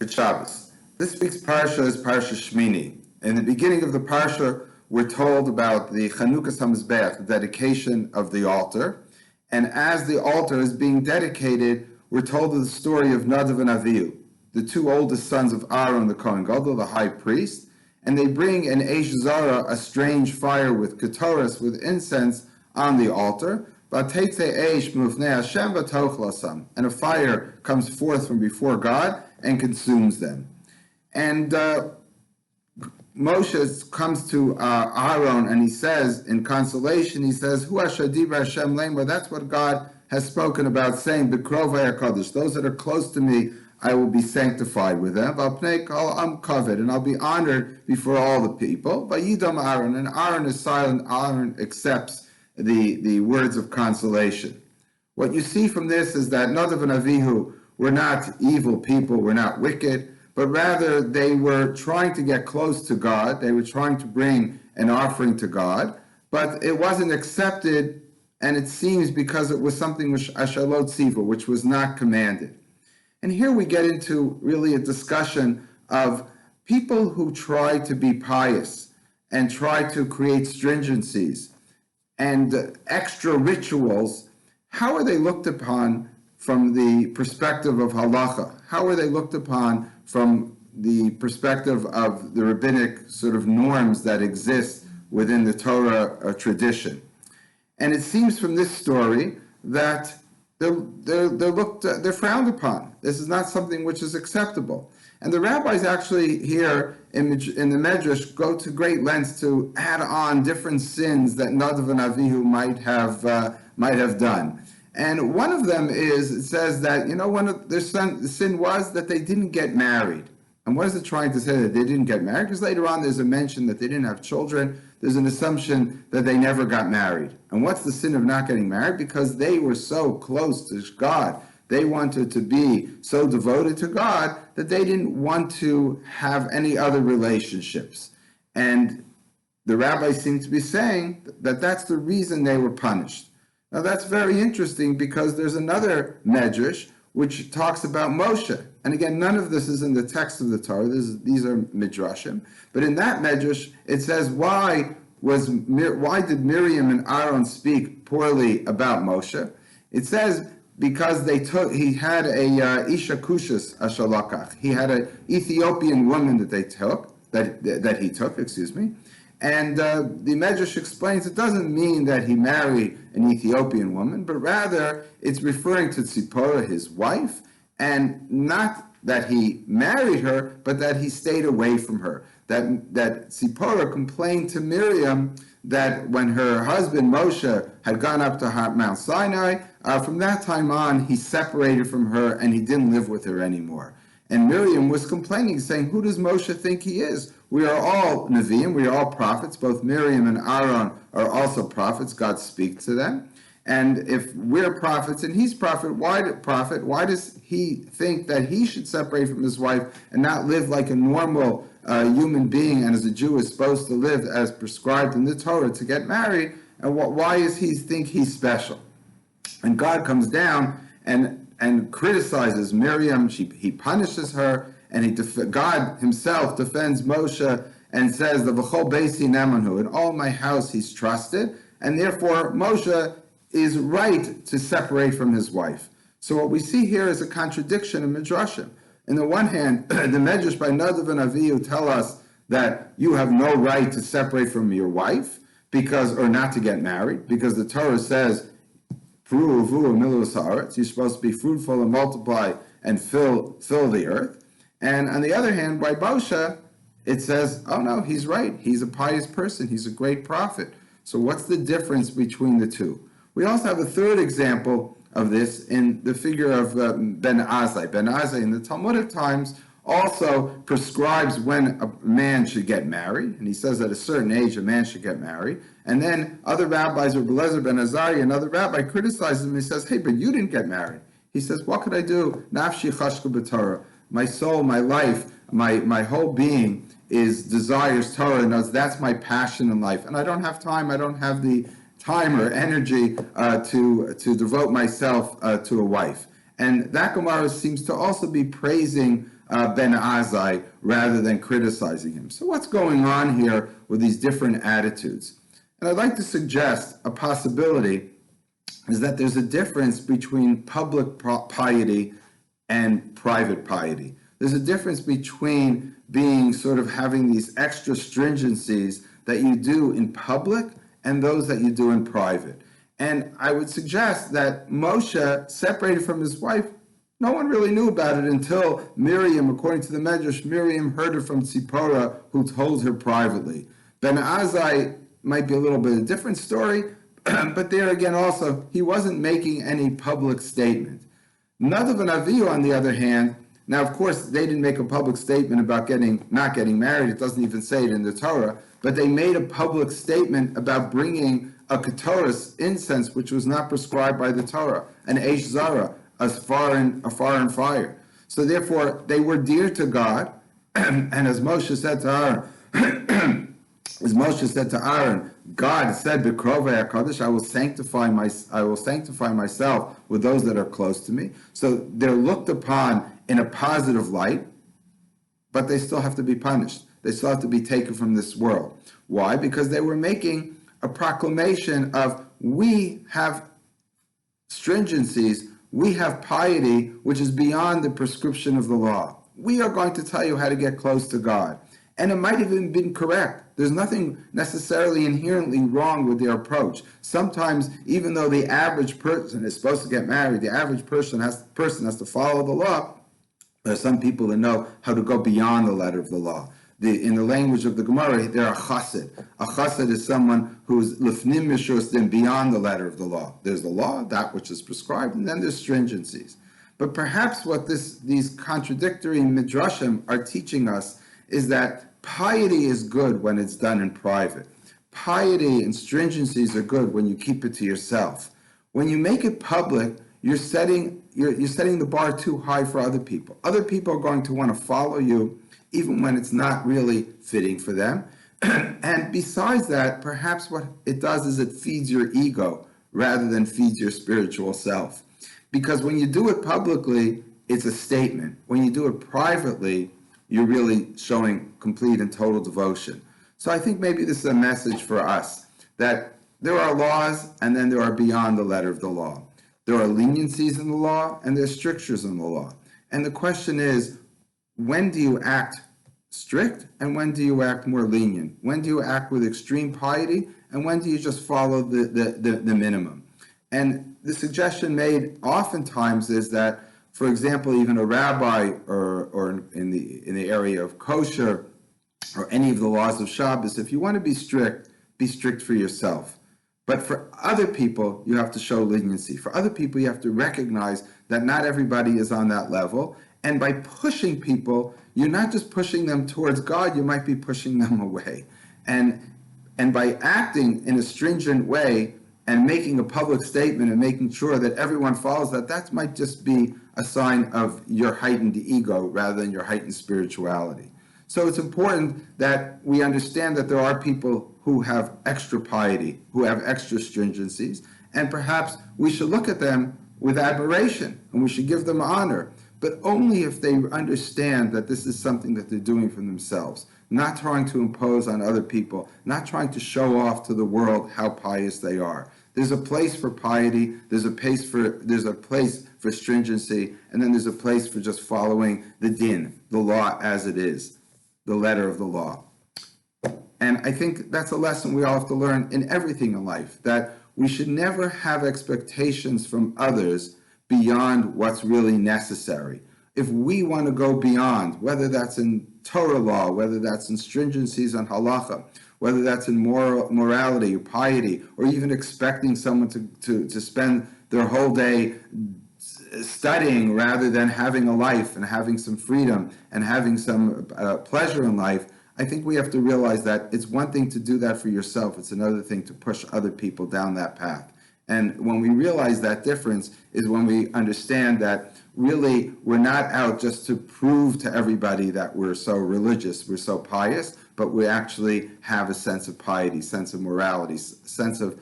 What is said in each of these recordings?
Good Shabbos. This week's parsha is Parsha Shmini. In the beginning of the parsha, we're told about the Chanukas HaMizbeach, the dedication of the altar. And as the altar is being dedicated, we're told of the story of Nadav and Avihu, the two oldest sons of Aaron, the Kohen Gadol, the high priest. And they bring an Eish Zara, a strange fire with ketoras, with incense, on the altar. And a fire comes forth from before God and consumes them. And Moshe comes to Aaron and he says, in consolation, he says, Hu Ashadibra Hashem Lemba, that's what God has spoken about, saying, B'krovei HaKadosh, those that are close to me, I will be sanctified with them. I'm covered, and I'll be honored before all the people. Vayidam Aaron, and Aaron is silent. Aaron accepts the words of consolation. What you see from this is that Nadav and Avihu were not evil people, were not wicked, but rather they were trying to get close to God. They were trying to bring an offering to God, but it wasn't accepted, and it seems because it was something which Ashalot Tziva, which was not commanded. And here we get into really a discussion of people who try to be pious and try to create stringencies and extra rituals. How are they looked upon from the perspective of halacha? How are they looked upon from the perspective of the rabbinic sort of norms that exist within the Torah tradition? And it seems from this story that they're frowned upon. This is not something which is acceptable. And the rabbis actually here in the Medrash go to great lengths to add on different sins that Nadav and Avihu might have done. And one of them is, it says that, one of their the sin was that they didn't get married. And what is it trying to say, that they didn't get married? Because later on there's a mention that they didn't have children. There's an assumption that they never got married. And what's the sin of not getting married? Because they were so close to God. They wanted to be so devoted to God that they didn't want to have any other relationships. And the rabbis seem to be saying that that's the reason they were punished. Now that's very interesting, because there's another medrash which talks about Moshe. And again, none of this is in the text of the Torah. These are midrashim. But in that medrash, it says, why did Miriam and Aaron speak poorly about Moshe? It says because he had a Isha Kushas Ashalakach. He had an Ethiopian woman that he took. And the Medrash explains it doesn't mean that he married an Ethiopian woman, but rather it's referring to Tzipporah, his wife, and not that he married her, but that he stayed away from her. That Tzipporah complained to Miriam that when her husband Moshe had gone up to Mount Sinai, from that time on he separated from her and he didn't live with her anymore. And Miriam was complaining, saying, who does Moshe think he is? We are all Nevi'im, we are all prophets. Both Miriam and Aaron are also prophets. God speaks to them. And if we're prophets and he's prophet, why does he think that he should separate from his wife and not live like a normal human being, and as a Jew is supposed to live as prescribed in the Torah to get married? And why does he think he's special? And God comes down and criticizes Miriam. He punishes her, and God himself defends Moshe and says, the V'chol Beisi Nemanhu, in all my house he's trusted, and therefore Moshe is right to separate from his wife. So what we see here is a contradiction in Midrashim. On the one hand, the Medrash by Nadav and Avihu tell us that you have no right to separate from your wife, or not to get married, because the Torah says, you're supposed to be fruitful and multiply and fill the earth. And on the other hand, by Moshe, it says, oh no, he's right. He's a pious person. He's a great prophet. So what's the difference between the two? We also have a third example of this in the figure of Ben Azai. Ben Azai in the Talmudic times also prescribes when a man should get married, and he says at a certain age a man should get married. And then other rabbis, or Belezer ben Azariah, another rabbi, criticizes him. He says, hey, but you didn't get married. He says, what could I do? Nafshi chashku b'Torah. My soul, my life, my whole being desires Torah, and knows that's my passion in life. And I don't have time. I don't have the time or energy to devote myself to a wife. And that Gemara seems to also be praising Ben Azai rather than criticizing him. So what's going on here with these different attitudes? And I'd like to suggest a possibility is that there's a difference between public piety and private piety. There's a difference between being sort of having these extra stringencies that you do in public and those that you do in private. And I would suggest that Moshe, separated from his wife, no one really knew about it until Miriam, according to the Medrash, Miriam heard it from Tzipporah, who told her privately. Ben Azai might be a little bit of a different story, but there again also, he wasn't making any public statement. Nadav and Avihu, on the other hand, now of course they didn't make a public statement about not getting married, it doesn't even say it in the Torah, but they made a public statement about bringing a ketoris, incense, which was not prescribed by the Torah, an eish zara, a foreign fire. So therefore, they were dear to God, and as Moshe said to Aaron, God said, "B'krovei HaKadosh, I will sanctify myself with those that are close to me." So they're looked upon in a positive light, but they still have to be punished. They still have to be taken from this world. Why? Because they were making a proclamation of, we have stringencies, we have piety, which is beyond the prescription of the law. We are going to tell you how to get close to God. And it might have even been correct. There's nothing necessarily inherently wrong with their approach. Sometimes, even though the average person is supposed to get married, the average person has to follow the law, there are some people that know how to go beyond the letter of the law. In the language of the Gemara, they're a chassid. A chassid is someone who's lifnim mishus din, beyond the letter of the law. There's the law, that which is prescribed, and then there's stringencies. But perhaps what these contradictory midrashim are teaching us is that piety is good when it's done in private. Piety and stringencies are good when you keep it to yourself. When you make it public, you're setting the bar too high for other people. Other people are going to want to follow you even when it's not really fitting for them. And besides that, perhaps what it does is it feeds your ego rather than feeds your spiritual self. Because when you do it publicly, it's a statement. When you do it privately, you're really showing complete and total devotion. So I think maybe this is a message for us, that there are laws and then there are beyond the letter of the law. There are leniencies in the law and there's strictures in the law. And the question is, when do you act strict and when do you act more lenient? When do you act with extreme piety and when do you just follow the minimum? And the suggestion made oftentimes is that, for example, even a rabbi or in the area of kosher or any of the laws of Shabbos, if you want to be strict for yourself. But for other people, you have to show leniency. For other people, you have to recognize that not everybody is on that level. And by pushing people, you're not just pushing them towards God, you might be pushing them away. And by acting in a stringent way and making a public statement and making sure that everyone follows that might just be a sign of your heightened ego rather than your heightened spirituality. So it's important that we understand that there are people who have extra piety, who have extra stringencies, and perhaps we should look at them with admiration and we should give them honor, but only if they understand that this is something that they're doing for themselves, not trying to impose on other people, not trying to show off to the world how pious they are. There's a place for piety, there's a place for stringency, and then there's a place for just following the din, the law as it is, the letter of the law. And I think that's a lesson we all have to learn in everything in life, that we should never have expectations from others beyond what's really necessary. If we want to go beyond, whether that's in Torah law, whether that's in stringencies on halacha, whether that's in morality or piety, or even expecting someone to spend their whole day studying rather than having a life and having some freedom and having some pleasure in life, I think we have to realize that it's one thing to do that for yourself, it's another thing to push other people down that path. And when we realize that difference is when we understand that really we're not out just to prove to everybody that we're so religious, we're so pious, but we actually have a sense of piety, sense of morality, sense of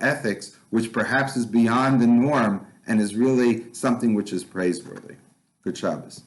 ethics, which perhaps is beyond the norm and is really something which is praiseworthy. Good Shabbos.